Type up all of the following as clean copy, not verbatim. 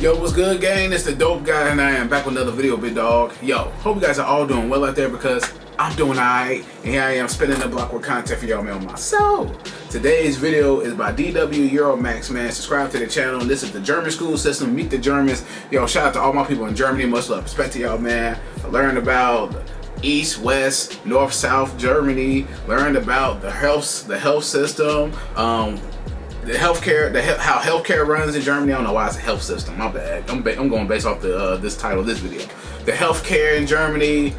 Yo, what's good, gang? It's the Dope Guy, and I am back with another video, big dog. Yo, hope you guys are all doing well out there because I'm doing alright, and here I am spinning the block with content for y'all, man, myself. Today's video is by DW Euromax, man. Subscribe to the channel. This is the German school system. Meet the Germans. Yo, shout out to all my people in Germany. Much love, respect to y'all, man. I learned about East, West, North, South Germany. Learned about the health system. The healthcare, how healthcare runs in Germany. I don't know why it's a health system. My bad. I'm going based off the this title of this video. The healthcare in Germany,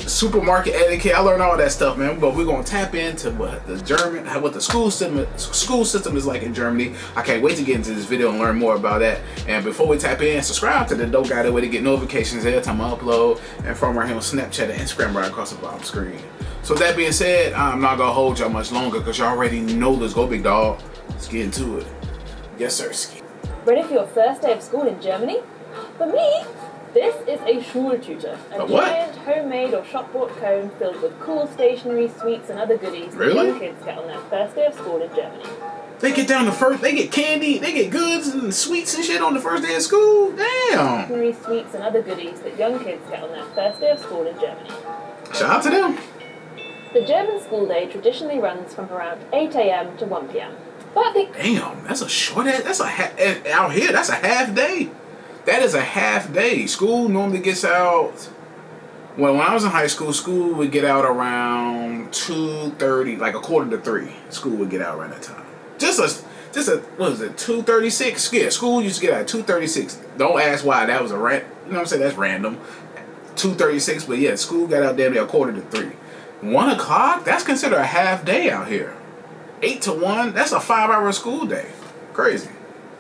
supermarket etiquette. I learned all that stuff, man. But we're gonna tap into what the school system is like in Germany. I can't wait to get into this video and learn more about that. And before we tap in, subscribe to the Dope Guy, that way to get notifications every time I upload. And from right here on Snapchat and Instagram right across the bottom screen. So with that being said, I'm not gonna hold y'all much longer because y'all already know this. Go, big dog. Let's get into it. Yes, sir. Ready for your first day of school in Germany? For me, this is a Schultüte, a giant homemade or shop-bought cone filled with cool stationery, sweets, and other goodies that young kids get on their first day of school in Germany. They get they get candy, they get goods and sweets and shit on the first day of school? Damn! Stationery, sweets, and other goodies that young kids get on their first day of school in Germany. Shout out to them. The German school day traditionally runs from around 8 a.m. to 1 p.m. Damn, that's a short ass, out here, that's a half day. That is a half day. School normally gets out, well, when I was in high school, school would get out around 2:30, like a quarter to 3. School would get out around that time. Just a what is it, 2:36? Yeah, school used to get out at 2:36. Don't ask why, that was you know what I'm saying, that's random. 2:36, but yeah, school got out damn near a quarter to 3. 1 o'clock? That's considered a half day out here. 8 to 1? That's a 5-hour school day. Crazy.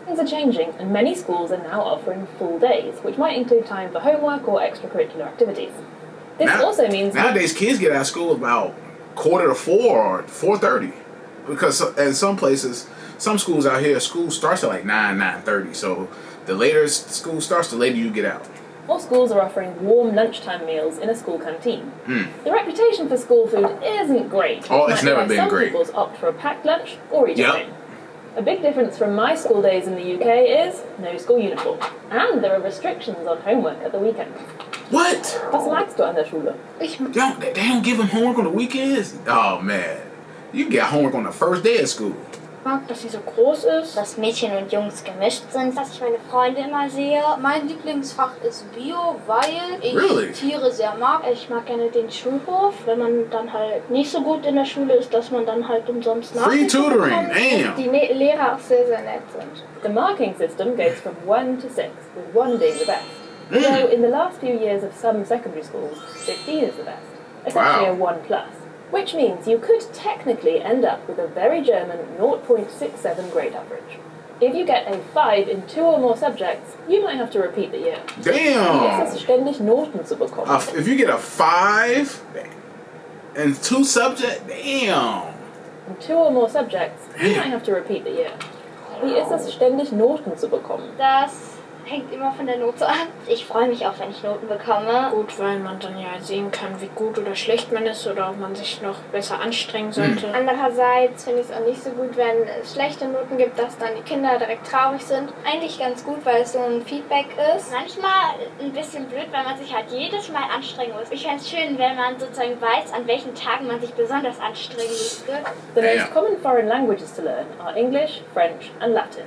Things are changing, and many schools are now offering full days, which might include time for homework or extracurricular activities. This also means nowadays kids get out of school about 3:45 or 4:30, because in some places, some schools out here, school starts at like 9:30. So the later school starts, the later you get out. More schools are offering warm lunchtime meals in a school canteen. The reputation for school food isn't great. Oh, it's never been great. Some people opt for a packed lunch or eat at home. A big difference from my school days in the UK is no school uniform. And there are restrictions on homework at the weekend. What? Was magst du an der Schule? They don't give them homework on the weekends? Oh, man. You get homework on the first day of school. Ich mag, dass sie so groß ist, dass Mädchen und Jungs gemischt sind, dass ich meine Freunde immer sehe. Mein Lieblingsfach ist Bio, weil ich Tiere sehr mag. Ich mag gerne den Schulhof, wenn man dann halt nicht so gut in der Schule ist, dass man dann halt umsonst Free tutoring, damn! Die Lehrer auch sehr, sehr nett sind. The marking system goes from 1 to 6, with 1 being the best. So in the last few years of some secondary schools, 15 is the best, essentially a 1+. Which means you could technically end up with a very German 0.67 grade average. If you get a 5 in 2 or more subjects, you might have to repeat the year. Damn! Es ist ständig Noten zu bekommen. If you get a 5 in 2 subjects, damn! In 2 or more subjects, you might have to repeat the year. Wie ist es, ständig Noten zu bekommen? Das hängt immer von der Note ab. Ich freue mich auch, wenn ich Noten bekomme. Gut, weil man dann ja sehen kann, wie gut oder schlecht man ist oder ob man sich noch besser anstrengen sollte. Andererseits finde ich es auch nicht so gut, wenn es schlechte Noten gibt, dass dann die Kinder direkt traurig sind. Eigentlich ganz gut, weil es so ein Feedback ist. Manchmal ein bisschen blöd, weil man sich halt jedes Mal anstrengen muss. Ich fände es schön, wenn man sozusagen weiß, an welchen Tagen man sich besonders anstrengen müsste. The most common foreign languages to learn are English, French and Latin.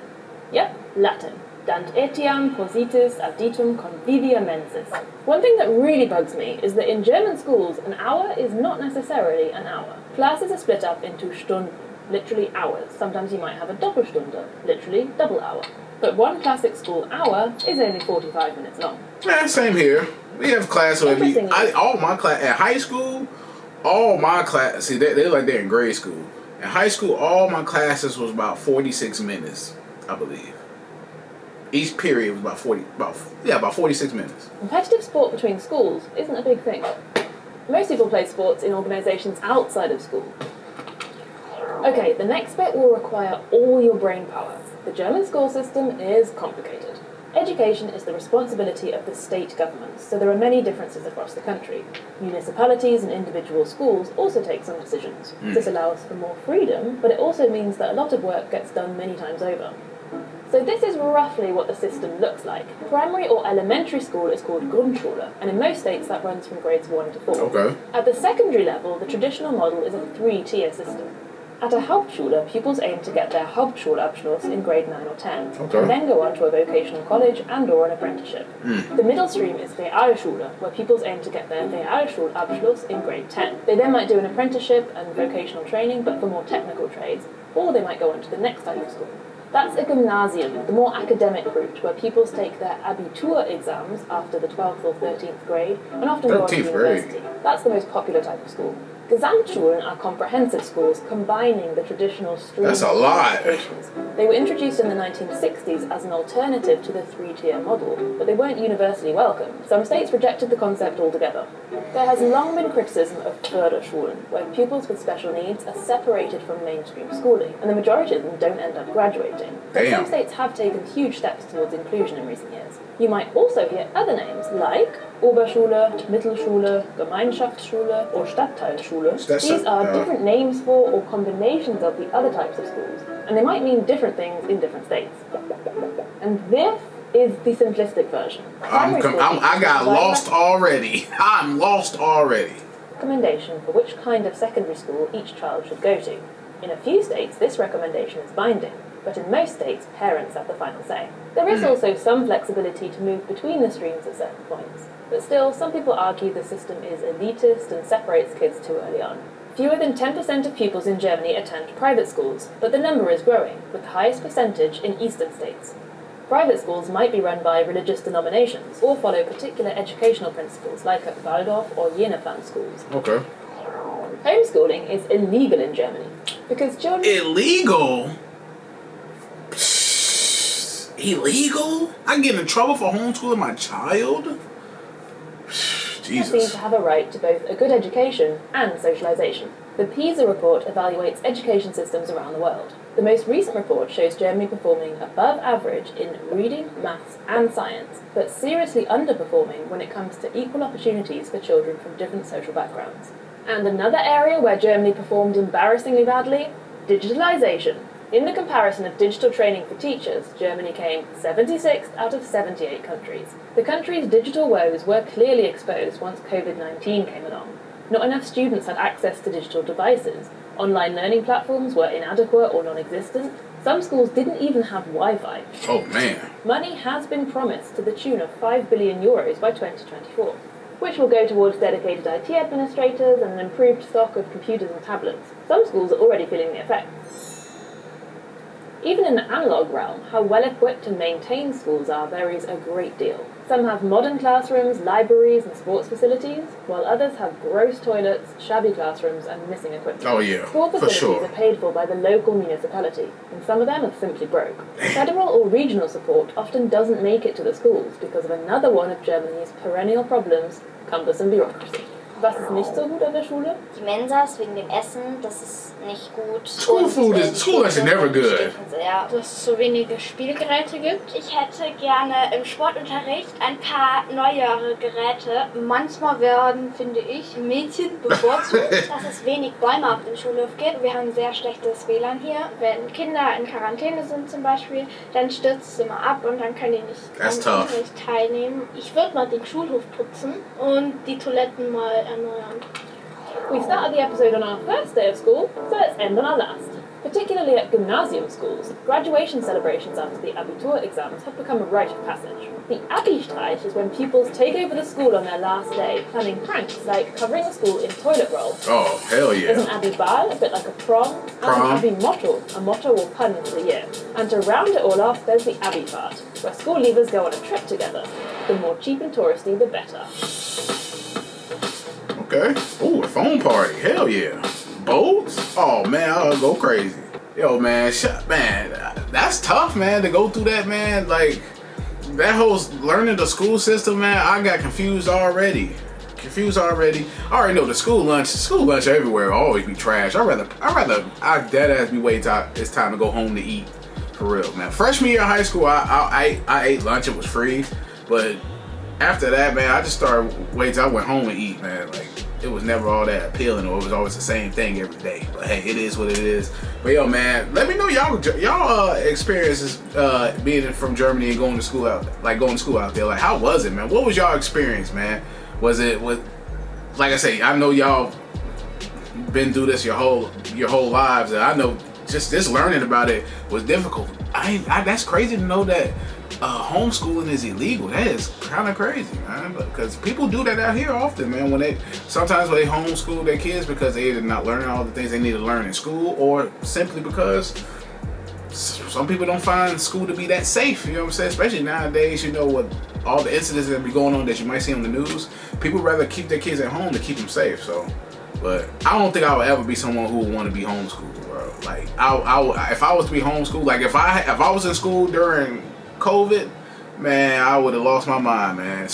Yep, Latin. Dant etiam positis additum convivia mensis. One thing that really bugs me is that in German schools, an hour is not necessarily an hour. Classes are split up into Stunden, literally hours. Sometimes you might have a Doppelstunde, literally double hour. But one classic school hour is only 45 minutes long. Yeah, same here. We have class where all my class at high school, all my class, see they like they're in grade school. In high school, all my classes was about 46 minutes, I believe. Each period was about 46 minutes. Competitive sport between schools isn't a big thing. Most people play sports in organisations outside of school. Okay, the next bit will require all your brain power. The German school system is complicated. Education is the responsibility of the state governments, so there are many differences across the country. Municipalities and individual schools also take some decisions. This allows for more freedom, but it also means that a lot of work gets done many times over. So this is roughly what the system looks like. Primary or elementary school is called Grundschule, and in most states that runs from grades 1 to 4. Okay. At the secondary level, the traditional model is a 3-tier system. At a Hauptschule, pupils aim to get their Hauptschulabschluss in grade 9 or 10, Okay. and then go on to a vocational college and or an apprenticeship. The middle stream is Realschule, where pupils aim to get their Realschulabschluss in grade 10. They then might do an apprenticeship and vocational training, but for more technical trades, or they might go on to the next type of school. That's a gymnasium, the more academic route, where pupils take their Abitur exams after the 12th or 13th grade, and often go on to 13th grade. university. That's the most popular type of school. Gesamtschulen are comprehensive schools combining the traditional stream That's a lot. educations. They were introduced in the 1960s as an alternative to the 3-tier model, but they weren't universally welcomed. Some states rejected the concept altogether. There has long been criticism of Förderschulen, where pupils with special needs are separated from mainstream schooling, and the majority of them don't end up graduating. But Damn. some states have taken huge steps towards inclusion in recent years. You might also hear other names like Oberschule, Mittelschule, Gemeinschaftsschule, or Stadtteilschule. These are different names for or combinations of the other types of schools, and they might mean different things in different states. And this is the simplistic version. Primary school I got teachers lost provide already. I'm lost already. a recommendation for which kind of secondary school each child should go to. In a few states, this recommendation is binding, but in most states, parents have the final say. There is also some flexibility to move between the streams at certain points, but still, some people argue the system is elitist and separates kids too early on. Fewer than 10% of pupils in Germany attend private schools, but the number is growing, with the highest percentage in eastern states. Private schools might be run by religious denominations or follow particular educational principles like at Waldorf or Jenaplan schools. Okay. Homeschooling is illegal in Germany because children... Illegal? Illegal? I get in trouble for homeschooling my child? seem Jesus. to have a right to both a good education and socialisation. The PISA report evaluates education systems around the world. The most recent report shows Germany performing above average in reading, maths and science, but seriously underperforming when it comes to equal opportunities for children from different social backgrounds. And another area where Germany performed embarrassingly badly? Digitalisation. In the comparison of digital training for teachers, Germany came 76th out of 78 countries. The country's digital woes were clearly exposed once COVID-19 came along. Not enough students had access to digital devices. Online learning platforms were inadequate or non-existent. Some schools didn't even have Wi-Fi. Oh man. Money has been promised to the tune of €5 billion by 2024, which will go towards dedicated IT administrators and an improved stock of computers and tablets. Some schools are already feeling the effects. Even in the analogue realm, how well-equipped and maintained schools are varies a great deal. Some have modern classrooms, libraries and sports facilities, while others have gross toilets, shabby classrooms and missing equipment. Oh yeah, School for facilities sure. are paid for by the local municipality, and some of them are simply broke. Federal or regional support often doesn't make it to the schools because of another one of Germany's perennial problems, cumbersome bureaucracy. Was ist nicht so gut an der Schule? Die Mensas wegen dem Essen, das ist nicht gut. School food is never good. Ja. Dass es so wenige Spielgeräte gibt. Ich hätte gerne im Sportunterricht ein paar neuere Geräte. Manchmal werden, finde ich, Mädchen bevorzugt. Dass es wenig Bäume auf dem Schulhof gibt. Wir haben sehr schlechtes WLAN hier. Wenn Kinder in Quarantäne sind zum Beispiel, dann stürzt es immer ab und dann können die nicht am Unterricht teilnehmen. Ich würde mal den Schulhof putzen und die Toiletten mal erneuern. We started the episode on our first day of school, so let's end on our last. Particularly at gymnasium schools, graduation celebrations after the Abitur exams have become a rite of passage. The Abi-Streich is when pupils take over the school on their last day, planning pranks like covering the school in toilet roll. Oh, hell There's an yeah. Abi-Ball, a bit like a prom, and an Abi-Motto, a motto or pun for the year. And to round it all off, there's the Abi-Fahrt, where school leavers go on a trip together. The more cheap and touristy, the better. Okay. Ooh, a phone party. Hell yeah. Boats? Oh man, I'll go crazy. Yo man, man, that's tough, man, to go through that, man. Like that whole learning the school system, man. I got confused already. I already know the school lunch everywhere will always be trash. I dead ass be waiting till it's time to go home to eat. For real, man. Freshman year of high school, I ate lunch. It was free, but after that, man, I just started waiting till I went home and eat, man. Like it was never all that appealing, or it was always the same thing every day. But hey, it is what it is. But yo, man, let me know y'all experiences being from Germany and going to school out there. Like, how was it, man? What was y'all experience, man? Was it like I say, I know y'all been through this your whole lives, and I know just learning about it was difficult. That's crazy to know that homeschooling is illegal. That is kind of crazy, man, because people do that out here often, man. Sometimes they homeschool their kids because they either not learning all the things they need to learn in school, or simply because some people don't find school to be that safe. You know what I'm saying? Especially nowadays, you know, with all the incidents that be going on that you might see on the news, people rather keep their kids at home to keep them safe. So, but I don't think I would ever be someone who would want to be homeschooled, bro. Like, if I was to be homeschooled, like if I was in school during COVID, man, I would have lost my mind, man.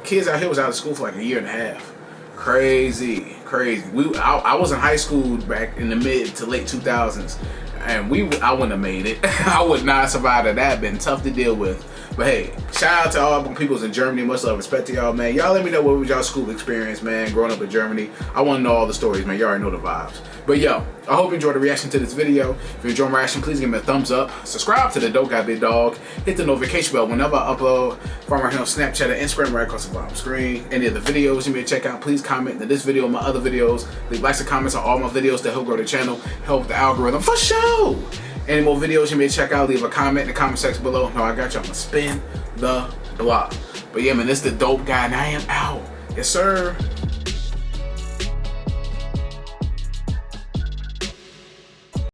Kids out here was out of school for like a year and a half. Crazy. I was in high school back in the mid to late 2000s, and I wouldn't have made it. I would not have survived that. Been tough to deal with. But hey, shout out to all the peoples in Germany. Much love, respect to y'all, man. Y'all let me know what was y'all school experience, man, growing up in Germany. I want to know all the stories, man. Y'all already know the vibes. But yo, I hope you enjoyed the reaction to this video. If you enjoyed my reaction, please give me a thumbs up. Subscribe to the Dope Guy Big Dog. Hit the notification bell whenever I upload. Follow me on Snapchat and Instagram right across the bottom screen. Any of the videos you may check out, please comment to this video and my other videos. Leave likes and comments on all my videos to help grow the channel, help the algorithm for sure. Any more videos you may check out, leave a comment in the comment section below. No, I got you. I'm gonna spin the block. But yeah, man, this is the Dope Guy, and I am out. Yes, sir.